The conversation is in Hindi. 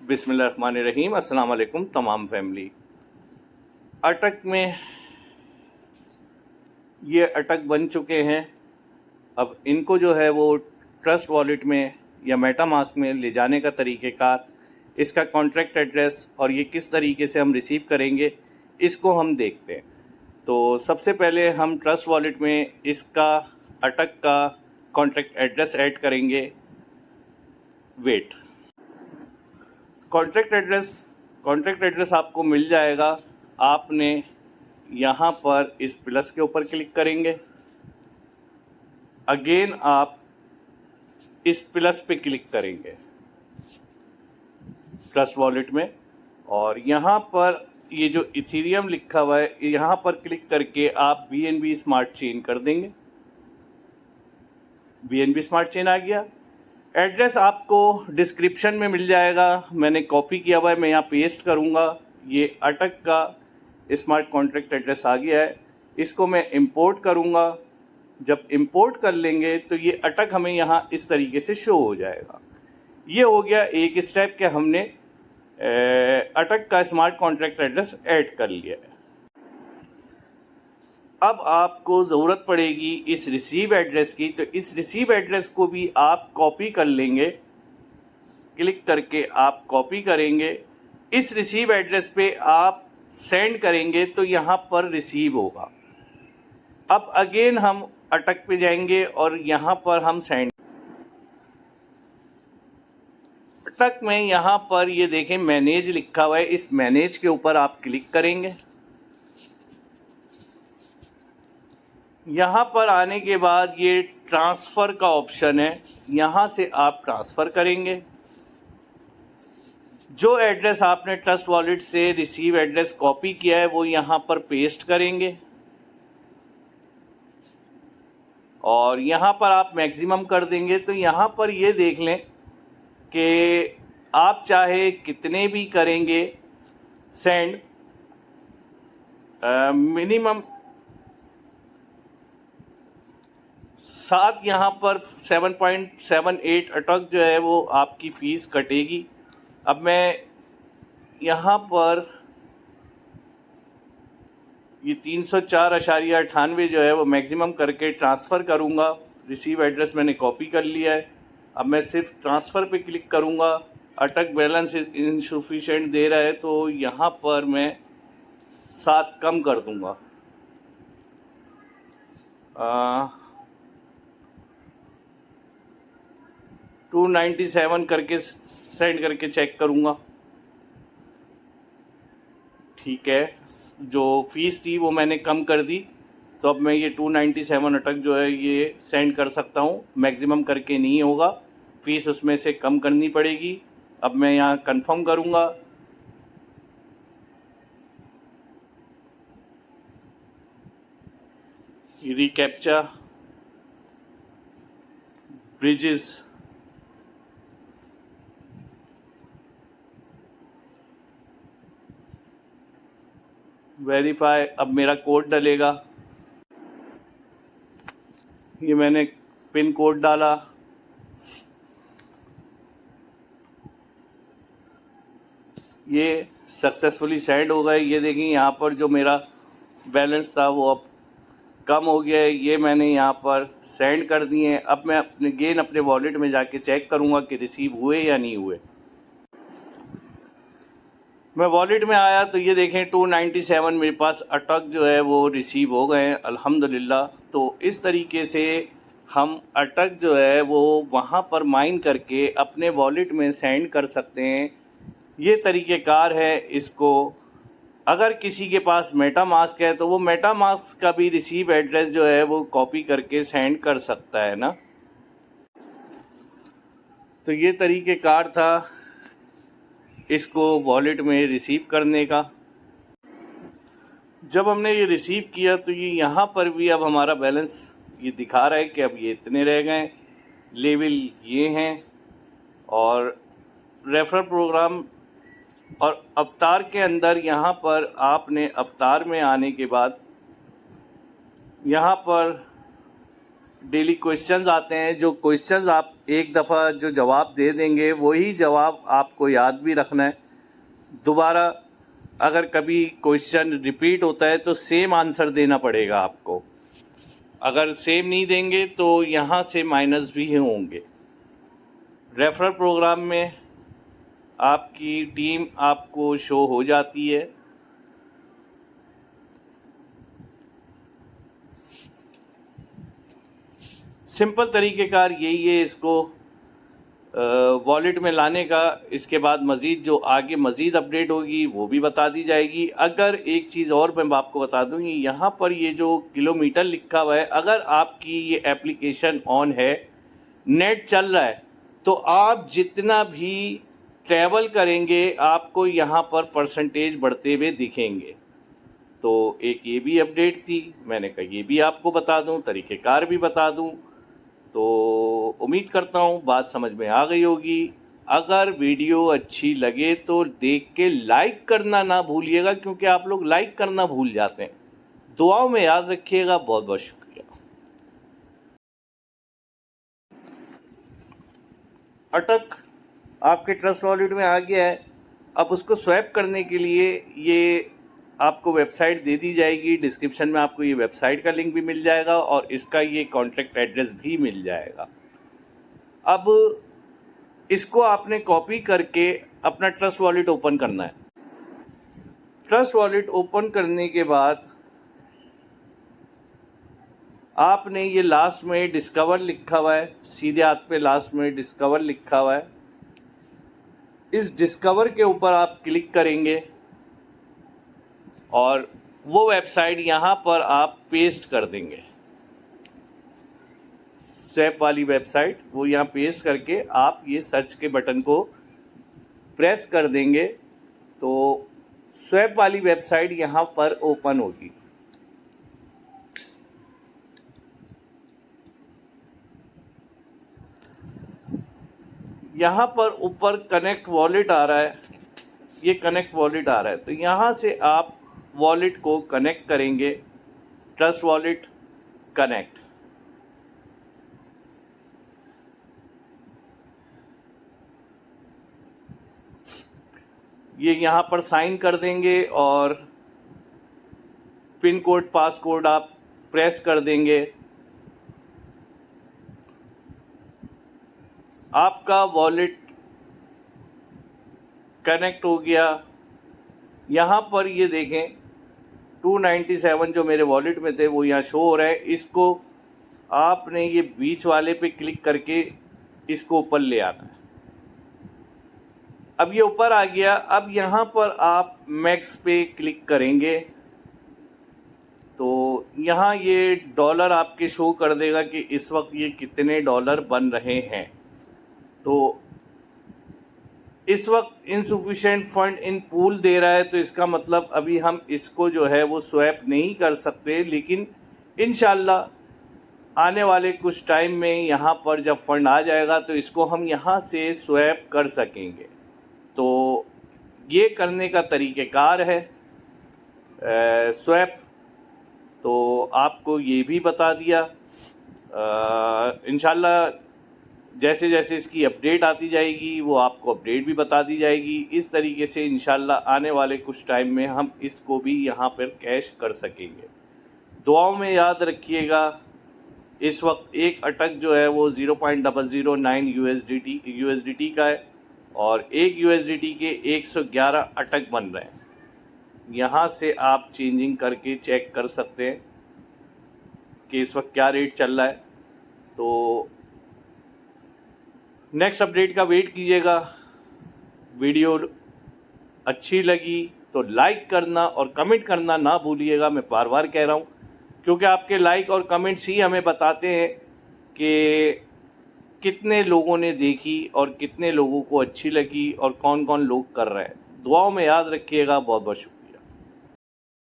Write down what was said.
बिस्मिल्लाहिर्रहमानिर्रहीम। अस्सलाम वालेकुम तमाम फैमिली। अटक में ये अटक बन चुके हैं। अब इनको जो है वो ट्रस्ट वॉलेट में या मेटामास्क में ले जाने का तरीक़ेकार, इसका कॉन्ट्रैक्ट एड्रेस और ये किस तरीके से हम रिसीव करेंगे, इसको हम देखते हैं। तो सबसे पहले हम ट्रस्ट वॉलेट में इसका अटक का कॉन्ट्रैक्ट एड्रेस ऐड करेंगे। वेट, कॉन्ट्रैक्ट एड्रेस आपको मिल जाएगा। आपने यहाँ पर इस प्लस के ऊपर क्लिक करेंगे। अगेन आप इस प्लस पे क्लिक करेंगे ट्रस्ट वॉलेट में, और यहाँ पर ये जो इथेरियम लिखा हुआ है यहाँ पर क्लिक करके आप BNB स्मार्ट चेन कर देंगे। BNB स्मार्ट चेन आ गया। एड्रेस आपको डिस्क्रिप्शन में मिल जाएगा, मैंने कॉपी किया हुआ है, मैं यहाँ पेस्ट करूँगा। ये अटक का स्मार्ट कॉन्ट्रैक्ट एड्रेस आ गया है, इसको मैं इंपोर्ट करूँगा। जब इंपोर्ट कर लेंगे तो ये अटक हमें यहाँ इस तरीके से शो हो जाएगा। ये हो गया एक स्टेप के हमने अटक का स्मार्ट कॉन्ट्रैक्ट एड्रेस ऐड कर लिया है। अब आपको ज़रूरत पड़ेगी इस रिसीव एड्रेस की, तो इस रिसीव एड्रेस को भी आप कॉपी कर लेंगे। क्लिक करके आप कॉपी करेंगे, इस रिसीव एड्रेस पे आप सेंड करेंगे तो यहाँ पर रिसीव होगा। अब अगेन हम अटक पे जाएंगे और यहाँ पर हम सेंड, अटक में यहाँ पर ये देखें मैनेज लिखा हुआ है, इस मैनेज के ऊपर आप क्लिक करेंगे। यहाँ पर आने के बाद ये ट्रांसफ़र का ऑप्शन है, यहाँ से आप ट्रांसफ़र करेंगे। जो एड्रेस आपने ट्रस्ट वॉलेट से रिसीव एड्रेस कॉपी किया है वो यहाँ पर पेस्ट करेंगे, और यहाँ पर आप मैक्सिमम कर देंगे। तो यहाँ पर ये देख लें कि आप चाहे कितने भी करेंगे सेंड, मिनिमम 7 यहाँ पर 7.78 अटक जो है वो आपकी फ़ीस कटेगी। अब मैं यहाँ पर ये 304.98 जो है वो मैक्सिमम करके ट्रांसफ़र करूँगा। रिसीव एड्रेस मैंने कॉपी कर लिया है। अब मैं सिर्फ ट्रांसफ़र पे क्लिक करूँगा। अटक बैलेंस इनसफिशिएंट दे रहा है तो यहाँ पर मैं 7 कम कर दूँगा। 297 करके सेंड करके चेक करूँगा। ठीक है, जो फ़ीस थी वो मैंने कम कर दी, तो अब मैं ये 297 अटक जो है ये सेंड कर सकता हूँ। मैक्सिमम करके नहीं होगा, फ़ीस उसमें से कम करनी पड़ेगी। अब मैं यहाँ कंफर्म करूँगा। रिकैप्चा ब्रिजेस वेरीफाई, अब मेरा कोड डलेगा। ये मैंने पिन कोड डाला, ये सक्सेसफुली सेंड हो गए। ये देखिए यहाँ पर जो मेरा बैलेंस था वो अब कम हो गया है, ये मैंने यहाँ पर सेंड कर दिए हैं। अब मैं अपने वॉलेट में जाके चेक करूँगा कि रिसीव हुए या नहीं हुए। मैं वॉलेट में आया तो ये देखें 297 मेरे पास अटक जो है वो रिसीव हो गए हैं, अल्हम्दुलिल्लाह। तो इस तरीके से हम अटक जो है वो वहाँ पर माइन करके अपने वॉलेट में सेंड कर सकते हैं। ये तरीक़ेकार है इसको। अगर किसी के पास मेटामास्क है तो वो मेटामास्क का भी रिसीव एड्रेस जो है वो कॉपी करके सेंड कर सकता है ना। तो ये तरीक़ेकार था इसको वॉलेट में रिसीव करने का। जब हमने ये रिसीव किया तो ये यहाँ पर भी अब हमारा बैलेंस ये दिखा रहा है कि अब ये इतने रह गए, लेवल ये हैं। और रेफरल प्रोग्राम और अवतार के अंदर यहाँ पर आपने अवतार में आने के बाद यहाँ पर डेली क्वेश्चंस आते हैं, जो क्वेश्चंस आप एक दफ़ा जो जवाब दे देंगे वही जवाब आपको याद भी रखना है। दोबारा अगर कभी क्वेश्चन रिपीट होता है तो सेम आंसर देना पड़ेगा आपको। अगर सेम नहीं देंगे तो यहाँ से माइनस भी होंगे। रेफरल प्रोग्राम में आपकी टीम आपको शो हो जाती है। सिंपल तरीक़ेकार यही है इसको वॉलेट में लाने का। इसके बाद मज़ीद जो आगे मज़ीद अपडेट होगी वो भी बता दी जाएगी। अगर एक चीज़ और मैं आपको बता दूँ, यहाँ पर ये जो किलोमीटर लिखा हुआ है, अगर आपकी ये एप्लीकेशन ऑन है, नेट चल रहा है, तो आप जितना भी ट्रैवल करेंगे आपको यहाँ पर परसेंटेज बढ़ते हुए दिखेंगे। तो एक ये भी अपडेट थी, मैंने कहा ये भी आपको बता दूँ, तरीक़ेकार भी बता दूँ। तो उम्मीद करता हूँ बात समझ में आ गई होगी। अगर वीडियो अच्छी लगे तो देख के लाइक करना ना भूलिएगा, क्योंकि आप लोग लाइक करना भूल जाते हैं। दुआओं में याद रखिएगा। बहुत बहुत शुक्रिया। अटक आपके ट्रस्ट वॉलेट में आ गया है। अब उसको स्वैप करने के लिए ये आपको वेबसाइट दे दी जाएगी। डिस्क्रिप्शन में आपको ये वेबसाइट का लिंक भी मिल जाएगा और इसका ये कॉन्टैक्ट एड्रेस भी मिल जाएगा। अब इसको आपने कॉपी करके अपना ट्रस्ट वॉलेट ओपन करना है। ट्रस्ट वॉलेट ओपन करने के बाद आपने ये लास्ट में डिस्कवर लिखा हुआ है, सीधे हाथ पे लास्ट में डिस्कवर लिखा हुआ है। इस डिस्कवर के ऊपर आप क्लिक करेंगे और वो वेबसाइट यहाँ पर आप पेस्ट कर देंगे। स्वैप वाली वेबसाइट वो यहाँ पेस्ट करके आप ये सर्च के बटन को प्रेस कर देंगे तो स्वैप वाली वेबसाइट यहाँ पर ओपन होगी। यहाँ पर ऊपर कनेक्ट वॉलेट आ रहा है, ये कनेक्ट वॉलेट आ रहा है, तो यहाँ से आप वॉलेट को कनेक्ट करेंगे। Trust wallet connect. ये यहाँ पर साइन कर देंगे और पिन कोड पासकोड आप प्रेस कर देंगे। आपका वॉलेट कनेक्ट हो गया। यहाँ पर ये देखें 297 जो मेरे वॉलेट में थे वो यहाँ शो हो रहा है। इसको आपने ये बीच वाले पे क्लिक करके इसको ऊपर ले आना है। अब ये ऊपर आ गया। अब यहाँ पर आप मैक्स पे क्लिक करेंगे तो यहाँ ये डॉलर आपके शो कर देगा कि इस वक्त ये कितने डॉलर बन रहे हैं। तो इस वक्त इनसफिशिएंट फंड इन पूल दे रहा है, तो इसका मतलब अभी हम इसको जो है वो स्वैप नहीं कर सकते, लेकिन इंशाल्लाह आने वाले कुछ टाइम में यहाँ पर जब फंड आ जाएगा तो इसको हम यहाँ से स्वैप कर सकेंगे। तो ये करने का तरीक़ेकार है स्वैप। तो आपको ये भी बता दिया। इंशाल्लाह जैसे जैसे इसकी अपडेट आती जाएगी वो आपको अपडेट भी बता दी जाएगी। इस तरीके से इंशाल्लाह आने वाले कुछ टाइम में हम इसको भी यहाँ पर कैश कर सकेंगे। दुआओं में याद रखिएगा। इस वक्त एक अटक जो है वो 0.009 USDT का है और एक USDT के 111 अटक बन रहे हैं। यहाँ से आप चेंजिंग करके चेक कर सकते हैं कि इस वक्त क्या रेट चल रहा है। तो नेक्स्ट अपडेट का वेट कीजिएगा। वीडियो अच्छी लगी तो लाइक करना और कमेंट करना ना भूलिएगा। मैं बार बार कह रहा हूँ, क्योंकि आपके लाइक और कमेंट्स ही हमें बताते हैं कि कितने लोगों ने देखी और कितने लोगों को अच्छी लगी और कौन कौन लोग कर रहे हैं। दुआओं में याद रखिएगा। बहुत बहुत शुक्रिया।